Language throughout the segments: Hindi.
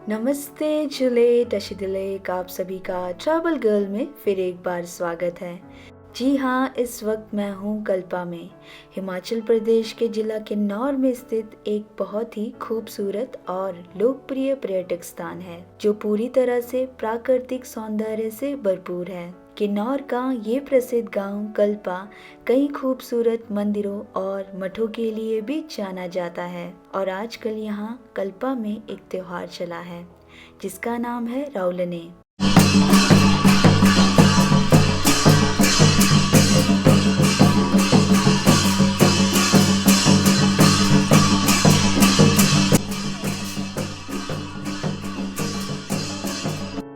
नमस्ते जुले टशिदिले का आप सभी का ट्रैवल गर्ल में फिर एक बार स्वागत है। जी हाँ, इस वक्त मैं हूँ कल्पा में, हिमाचल प्रदेश के जिला किन्नौर में स्थित एक बहुत ही खूबसूरत और लोकप्रिय पर्यटक स्थान है जो पूरी तरह से प्राकृतिक सौंदर्य से भरपूर है। किन्नौर का ये प्रसिद्ध गांव कल्पा कई खूबसूरत मंदिरों और मठों के लिए भी जाना जाता है और आजकल यहाँ कल्पा में एक त्योहार चला है जिसका नाम है रावलने।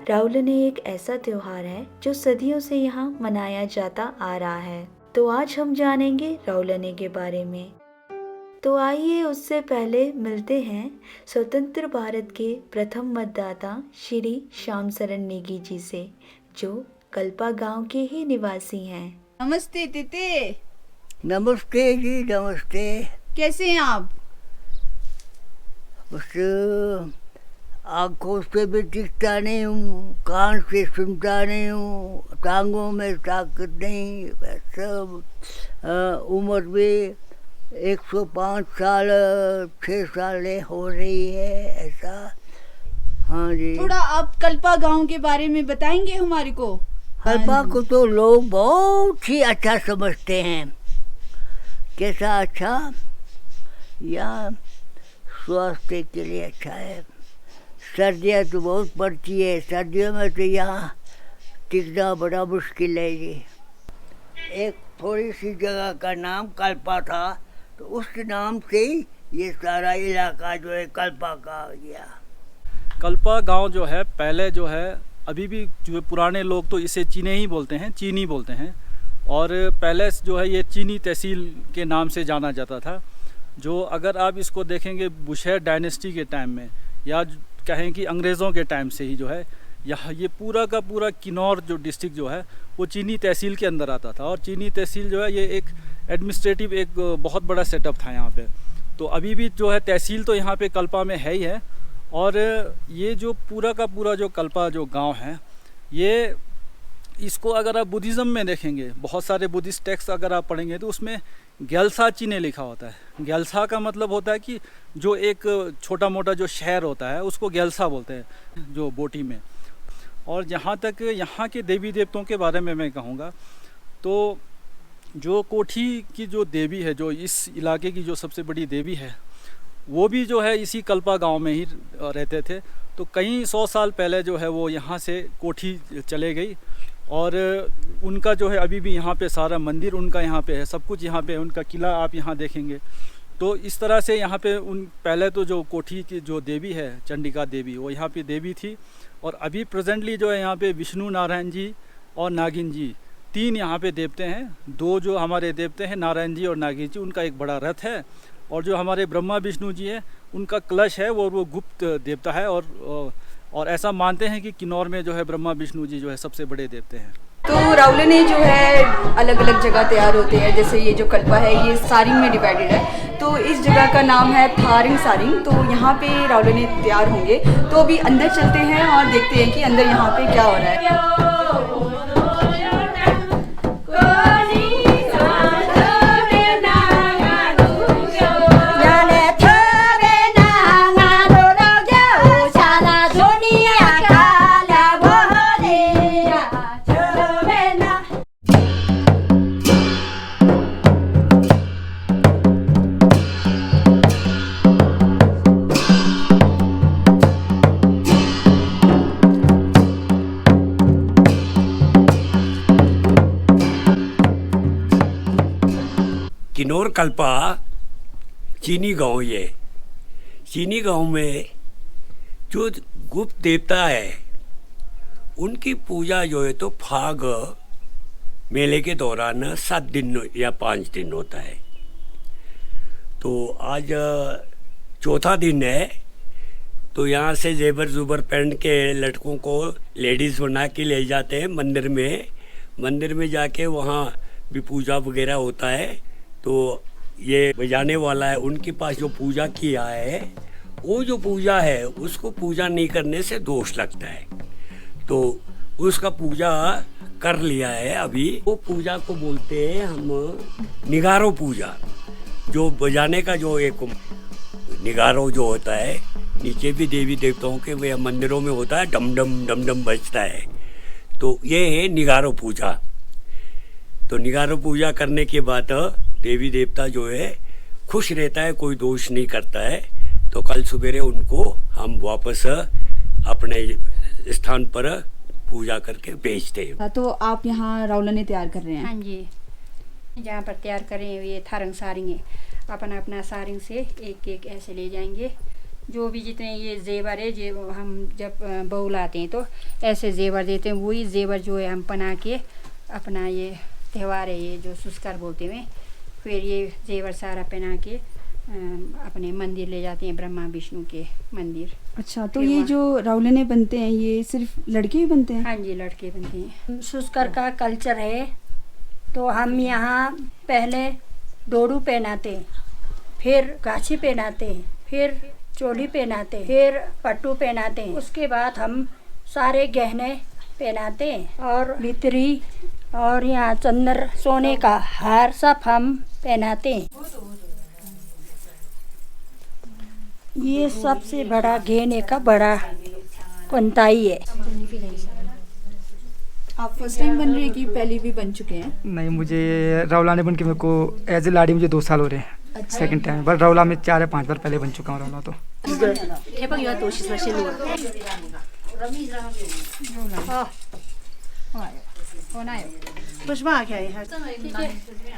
रावलने एक ऐसा त्योहार है जो सदियों से यहाँ मनाया जाता आ रहा है। तो आज हम जानेंगे रावलने के बारे में। तो आइए उससे पहले मिलते हैं स्वतंत्र भारत के प्रथम मतदाता श्री श्याम शरण नेगी जी से, जो कल्पा गांव के ही निवासी हैं। नमस्ते तीते। नमस्ते जी, नमस्ते। कैसे हैं आप? बस आँखों से भी दिखता नहीं हूँ, कान से सुनता नहीं हूँ, टांगों में ताकत नहीं, बस सब उम्र भी 105 साल 6 साल हो रही है, ऐसा। हाँ जी। थोड़ा आप कल्पा गांव के बारे में बताएंगे हमारे को? कल्पा को तो लोग बहुत ही अच्छा समझते हैं। कैसा अच्छा? या स्वास्थ्य के लिए अच्छा है। सर्दियाँ तो बहुत पड़ती है, सर्दियों में तो यहाँ टिकना बड़ा मुश्किल है जी। एक थोड़ी सी जगह का नाम कल्पा था, तो उस नाम से ही ये सारा इलाका जो है कल्पा का आ गया। कल्पा गांव जो है पहले जो है, अभी भी जो पुराने लोग तो इसे चीने ही बोलते हैं, चीनी बोलते हैं। और पहले जो है ये चीनी तहसील के नाम से जाना जाता था। जो अगर आप इसको देखेंगे बुशहर डायनेस्टी के टाइम में, या कहें कि अंग्रेज़ों के टाइम से ही जो है यहाँ ये पूरा का पूरा किन्नौर जो डिस्ट्रिक्ट जो है वो चीनी तहसील के अंदर आता था। और चीनी तहसील जो है ये एक एडमिनिस्ट्रेटिव एक बहुत बड़ा सेटअप था यहाँ पे। तो अभी भी जो है तहसील तो यहाँ पे कल्पा में है ही है। और ये जो पूरा का पूरा जो कल्पा जो गांव है, ये इसको अगर आप बुद्धिज़्म में देखेंगे, बहुत सारे बुद्धिस्ट टेक्स्ट अगर आप पढ़ेंगे तो उसमें ग्याल्सा चीने लिखा होता है। ग्याल्सा का मतलब होता है कि जो एक छोटा मोटा जो शहर होता है उसको ग्याल्सा बोलते हैं जो बोटी में। और जहाँ तक यहाँ के देवी देवताओं के बारे में मैं कहूँगा, तो जो कोठी की जो देवी है, जो इस इलाके की जो सबसे बड़ी देवी है, वो भी जो है इसी कल्पा गांव में ही रहते थे। तो कई 100 साल पहले जो है वो यहाँ से कोठी चले गई। और उनका जो है अभी भी यहाँ पे सारा मंदिर उनका यहाँ पे है, सब कुछ यहाँ पे, उनका किला आप यहाँ देखेंगे। तो इस तरह से यहाँ पे उन पहले तो जो कोठी की जो देवी है चंडिका देवी, वो यहाँ पे देवी थी। और अभी प्रेजेंटली जो है यहाँ पे विष्णु नारायण जी और नागिन जी, 3 यहाँ पे देवते हैं। 2 जो हमारे देवते हैं नारायण जी और नागिन जी, उनका एक बड़ा रथ है। और जो हमारे ब्रह्मा विष्णु जी है, उनका कलश है, वो गुप्त देवता है। और ऐसा मानते हैं कि किन्नौर में जो है ब्रह्मा विष्णु जी जो है सबसे बड़े देवते हैं। तो रावलने जो है अलग अलग जगह तैयार होते हैं, जैसे ये जो कल्पा है ये सारिंग में डिवाइडेड है। तो इस जगह का नाम है थारिंग सारिंग। तो यहाँ पे रावलने तैयार होंगे। तो अभी अंदर चलते हैं और देखते हैं कि अंदर यहाँ पे क्या हो रहा है। किन्नौर कल्पा चीनी गांव, ये चीनी गांव में जो गुप्त देवता है उनकी पूजा जो है तो फाग मेले के दौरान 7 दिन या 5 दिन होता है। तो आज चौथा दिन है। तो यहाँ से जेबर जुबर पहन के लड़कों को लेडीज़ बना के ले जाते हैं मंदिर में। मंदिर में जाके वहाँ भी पूजा वगैरह होता है। तो ये बजाने वाला है, उनके पास जो पूजा किया है वो जो पूजा है उसको पूजा नहीं करने से दोष लगता है, तो उसका पूजा कर लिया है अभी। वो पूजा को बोलते हैं हम निगारो पूजा। जो बजाने का जो एक निगारो जो होता है, नीचे भी देवी देवताओं के वे मंदिरों में होता है, डम डम डम डम बजता है, तो ये है निगारो पूजा। तो निगारो पूजा करने के बाद देवी देवता जो है खुश रहता है, कोई दोष नहीं करता है। तो कल सवेरे उनको हम वापस अपने स्थान पर पूजा करके बेचते हैं। तो आप यहाँ रावलने तैयार कर रहे हैं? हाँ जी, जहाँ पर तैयार करें ये थारंग सारिंग है, अपना अपना सारिंग से एक एक ऐसे ले जाएंगे। जो भी जितने ये जेवर है, जो हम जब बहू लाते हैं तो ऐसे जेवर देते हैं, वही जेवर जो है हम बना के अपना ये त्यौहार है, ये जो सुस्कर बोलते हैं, फिर ये जेवर सारा पहना के अपने मंदिर ले जाते हैं, ब्रह्मा विष्णु के मंदिर। अच्छा, तो ये जो रावलने बनते हैं ये सिर्फ लड़के ही बनते हैं? हाँ जी, लड़के बनते हैं। सुस्कर का कल्चर है, तो हम यहाँ पहले डोडू पहनाते हैं, फिर गाछी पहनाते हैं, फिर चोली पहनाते हैं, फिर पट्टू पहनाते हैं। उसके बाद हम सारे गहने पहनाते हैं और भितरी और यहाँ चंदर सोने का हार सब हम पहनाते हैं। ये सबसे बड़ा गहने का बड़ा कंताई है। आप फर्स्ट टाइम बन रहे हैं कि पहले भी बन चुके हैं? नहीं, मुझे रौलाने बन के मेरे को एज ए लाड़ी मुझे 2 साल हो रहे हैं। अच्छा। सेकंड टाइम, बट रौला में 4 या 5 बार पहले बन चुका हूँ रौला तो।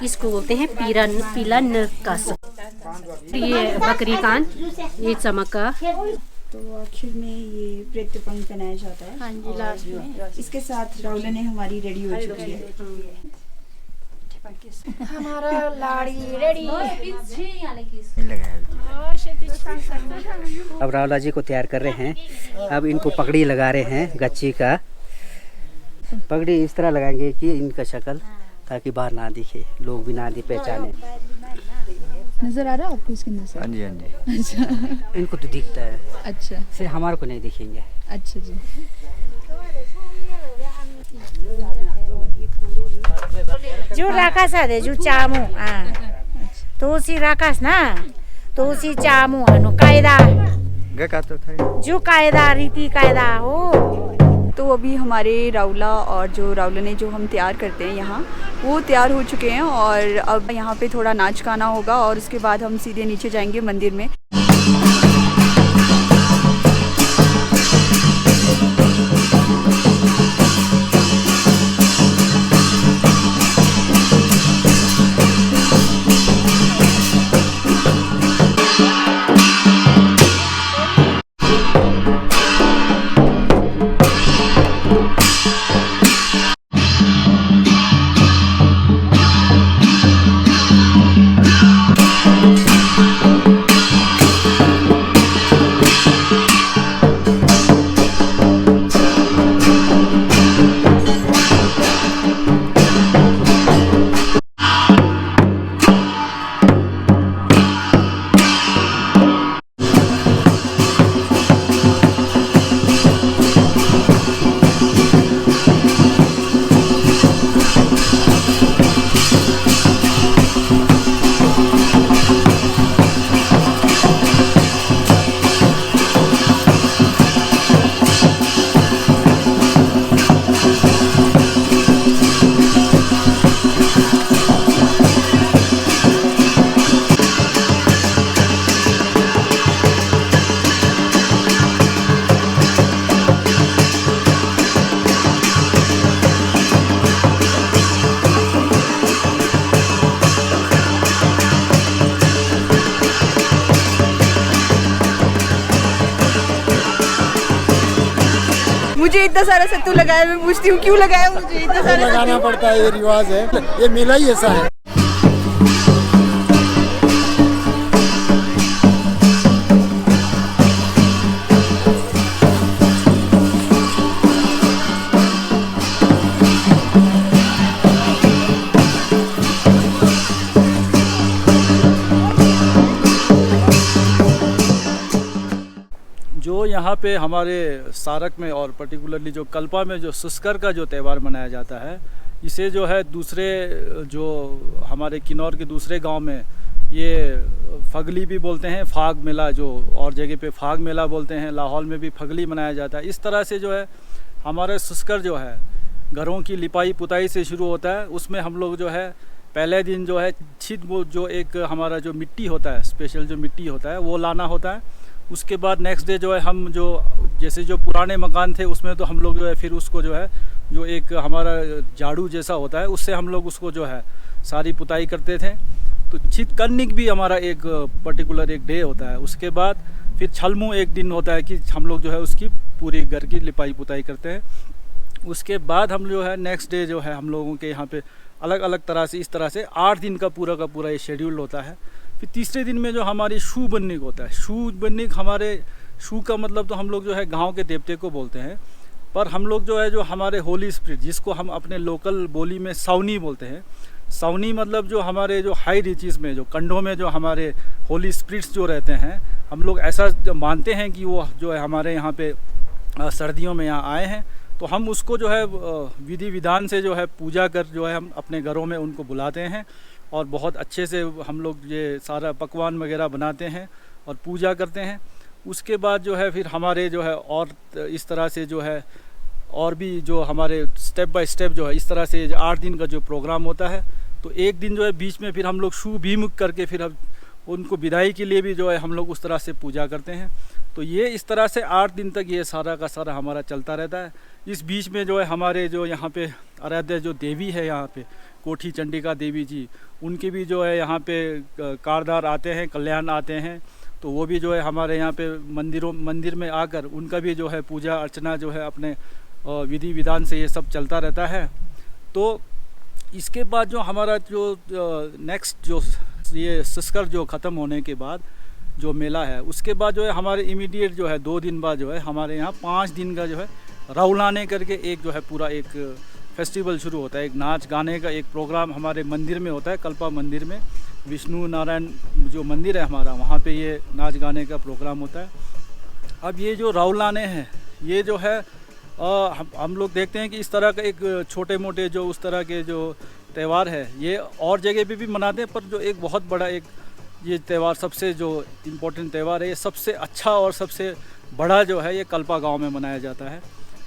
इसको बोलते हैं पीला नरकस। ये बकरी कान, ये चमका। तो आखिर में ये नृत्य पंख पहनाया जाता है। हाँ जी, लास्ट में इसके साथ रावलने हमारी रेडी हो चुकी है। हमारा लाड़ी रेडी है। अब रावला जी को तैयार कर रहे हैं। अब इनको पगड़ी लगा रहे हैं, गच्ची का पगड़ी इस तरह लगाएंगे कि इनका शक्ल ताकि बाहर ना दिखे, लोग भी ना पहचाने। नजर आ रहा है आपको इसके अंदर से? हाँ जी, हाँ जी। अच्छा, इनको तो दिखता है। अच्छा, सिर्फ हमारे को नहीं दिखेंगे। अच्छा जी। जो राकास है जो चामू तो उसी राकास ना, तो उसी चामू हानो कायदा तो था जो कायदा रीति कायदा हो। तो अभी हमारे रावला और जो रावलने जो हम तैयार करते हैं यहाँ, वो तैयार हो चुके हैं और अब यहाँ पे थोड़ा नाच गाना होगा और उसके बाद हम सीधे नीचे जाएंगे मंदिर में। मुझे इतना सारा सत्तू लगाया, मैं पूछती हूँ क्यों लगाया मुझे इतना सारा? लगाना पड़ता है, ये रिवाज है, ये मेला ही ऐसा है। यहाँ पे हमारे सारक में और पर्टिकुलरली जो कल्पा में जो सुस्कर का जो त्यौहार मनाया जाता है, इसे जो है दूसरे जो हमारे किन्नौर के दूसरे गांव में ये फगली भी बोलते हैं, फाग मेला जो और जगह पे फाग मेला बोलते हैं, लाहौल में भी फगली मनाया जाता है। इस तरह से जो है हमारे सुस्कर जो है घरों की लिपाई पुताई से शुरू होता है। उसमें हम लोग जो है पहले दिन जो है छिट वो जो एक हमारा जो मिट्टी होता है, स्पेशल जो मिट्टी होता है वो लाना होता है। उसके बाद नेक्स्ट डे जो है हम जो जैसे जो पुराने मकान थे उसमें तो हम लोग जो है फिर उसको जो है जो एक हमारा झाड़ू जैसा होता है उससे हम लोग उसको जो है सारी पुताई करते थे। तो छित कन्निक भी हमारा एक पर्टिकुलर एक डे होता है। उसके बाद फिर छलमू एक दिन होता है कि हम लोग जो है उसकी पूरी घर की लिपाई पुताई करते हैं। उसके बाद हम जो है नेक्स्ट डे जो है हम लोगों के यहाँ पे अलग अलग तरह से इस तरह से 8 दिन का पूरा ये शेड्यूल होता है। फिर तीसरे दिन में जो हमारी शू बन्निक होता है, शू बन्निक हमारे शू का मतलब तो हम लोग जो है गांव के देवते को बोलते हैं, पर हम लोग जो है जो हमारे होली स्पिरिट जिसको हम अपने लोकल बोली में सावनी बोलते हैं, सावनी मतलब जो हमारे जो हाई रिचेस में जो कंडों में जो हमारे होली स्पिरिट्स जो रहते हैं, हम लोग ऐसा मानते हैं कि वो जो है हमारे यहाँ पे सर्दियों में यहाँ आए हैं। तो हम उसको जो है विधि विधान से जो है पूजा कर जो है हम अपने घरों में उनको बुलाते हैं और बहुत अच्छे से हम लोग ये सारा पकवान वगैरह बनाते हैं और पूजा करते हैं। उसके बाद जो है फिर हमारे जो है और इस तरह से जो है और भी जो हमारे स्टेप बाय स्टेप जो है इस तरह से 8 दिन का जो प्रोग्राम होता है। तो एक दिन जो है बीच में फिर हम लोग शू भीमुख करके फिर हम उनको विदाई के लिए भी जो है हम लोग उस तरह से पूजा करते हैं। तो ये इस तरह से 8 दिन तक ये सारा का सारा हमारा चलता रहता है। इस बीच में जो है हमारे जो यहाँ पे आराध्य जो देवी है यहाँ पे कोठी चंडिका देवी जी, उनके भी जो है यहाँ पे कारदार आते हैं, कल्याण आते हैं। तो वो भी जो है हमारे यहाँ पे मंदिर में आकर उनका भी जो है पूजा अर्चना जो है अपने विधि विधान से ये सब चलता रहता है। तो इसके बाद जो हमारा जो नेक्स्ट जो ये सुस्कर जो ख़त्म होने के बाद जो मेला है, उसके बाद जो है हमारे इमीडिएट जो है 2 दिन बाद जो है हमारे यहाँ 5 दिन का जो है राउलाने करके एक जो है पूरा एक फेस्टिवल शुरू होता है। एक नाच गाने का एक प्रोग्राम हमारे मंदिर में होता है, कल्पा मंदिर में विष्णु नारायण जो मंदिर है हमारा, वहाँ पे ये नाच गाने का प्रोग्राम होता है। अब ये जो राउलाने हैं ये जो है हम लोग देखते हैं कि इस तरह का एक छोटे मोटे जो उस तरह के जो त्यौहार है ये और जगह पे भी मनाते हैं, पर जो एक बहुत बड़ा एक ये त्यौहार सबसे जो इम्पोर्टेंट त्यौहार है, ये सबसे अच्छा और सबसे बड़ा जो है ये कल्पा गांव में मनाया जाता है।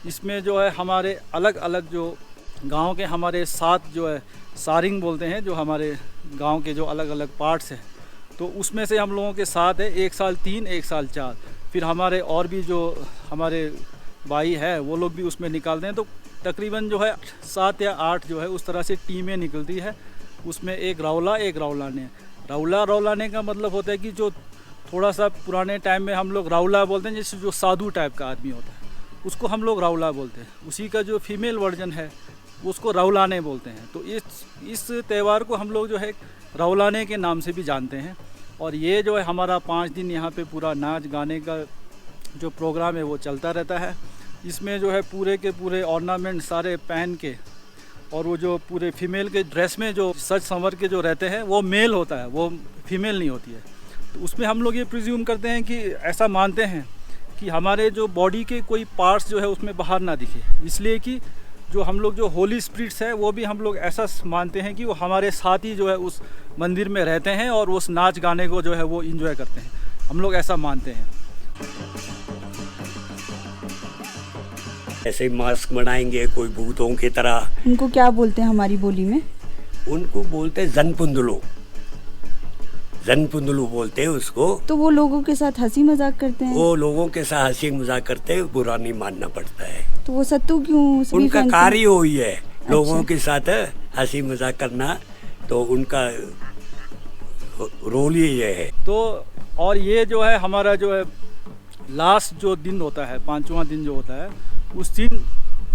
इसमें जो है हमारे अलग अलग जो गांव के हमारे 7 जो है सारिंग बोलते हैं, जो हमारे गांव के जो अलग अलग पार्ट्स हैं, तो उसमें से हम लोगों के 7 है, 1 साल 3, 1 साल 4। फिर हमारे और भी जो हमारे भाई है वो लोग भी उसमें निकालते हैं। तो तकरीबन जो है 7 या 8 जो है उस तरह से टीमें निकलती है। उसमें एक राउलाने राउलाने का मतलब होता है कि जो थोड़ा सा पुराने टाइम में हम लोग राउला बोलते हैं, जैसे जो साधु टाइप का आदमी होता है उसको हम लोग राउला बोलते हैं। उसी का जो फीमेल वर्जन है उसको राउलाने बोलते हैं। तो इस त्यौहार को हम लोग जो है राउलाने के नाम से भी जानते हैं। और ये जो है हमारा 5 दिन यहाँ पे पूरा नाच गाने का जो प्रोग्राम है वो चलता रहता है। इसमें जो है पूरे के पूरे ऑर्नामेंट सारे पहन के और वो जो पूरे फीमेल के ड्रेस में जो सज संवर के जो रहते हैं वो मेल होता है, वो फीमेल नहीं होती है। तो उसमें हम लोग ये प्रिज्यूम करते हैं कि ऐसा मानते हैं कि हमारे जो बॉडी के कोई पार्ट्स जो है उसमें बाहर ना दिखे, इसलिए कि जो हम लोग जो होली स्पिरिट्स है वो भी हम लोग ऐसा मानते हैं कि वो हमारे साथ ही जो है उस मंदिर में रहते हैं और उस नाच गाने को जो है वो इंजॉय करते हैं। हम लोग ऐसा मानते हैं। ऐसे मास्क बनाएंगे कोई भूतों की तरह। उनको क्या बोलते हैं हमारी बोली में? उनको बोलते हैं जनपुंदलू बोलते हैं उसको। तो वो लोगों के साथ हंसी मजाक करते हैं? वो लोगों के साथ हंसी मजाक करते हैं, बुरा नहीं मानना पड़ता है। तो वो सत्तू क्यों? उनका कार्य वही है, लोगों के साथ हंसी मजाक करना, तो उनका रोल ही ये है। तो और ये जो है हमारा जो है लास्ट जो दिन होता है, 5वां दिन जो होता है, उस दिन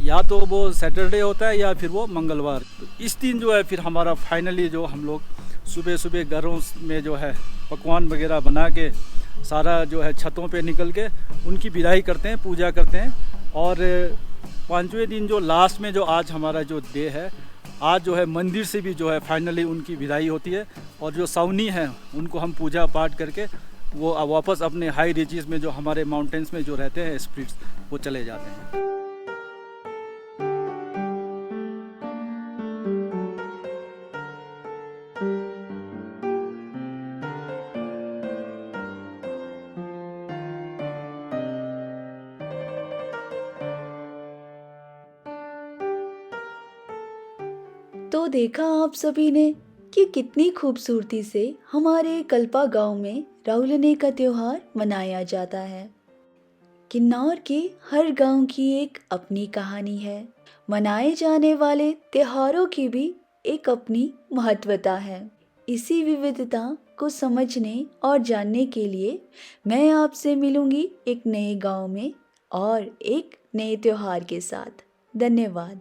या तो वो सैटरडे होता है या फिर वो मंगलवार। तो इस दिन जो है फिर हमारा फाइनली जो हम लोग सुबह सुबह घरों में जो है पकवान वगैरह बना के सारा जो है छतों पे निकल के उनकी विदाई करते हैं, पूजा करते हैं। और 5वें दिन जो लास्ट में जो आज हमारा जो डे है, आज जो है मंदिर से भी जो है फाइनली उनकी विदाई होती है। और जो सावनी है उनको हम पूजा पाठ करके वो वापस अपने हाई रीचेस में जो हमारे माउंटेन्स में जो रहते हैं स्पिरिट्स, वो चले जाते हैं। तो देखा आप सभी ने कि कितनी खूबसूरती से हमारे कल्पा गांव में राउलने का त्योहार मनाया जाता है। किन्नौर के हर गांव की एक अपनी कहानी है। मनाए जाने वाले त्योहारों की भी एक अपनी महत्वता है। इसी विविधता को समझने और जानने के लिए मैं आपसे मिलूंगी एक नए गांव में और एक नए त्योहार के साथ। धन्यवाद।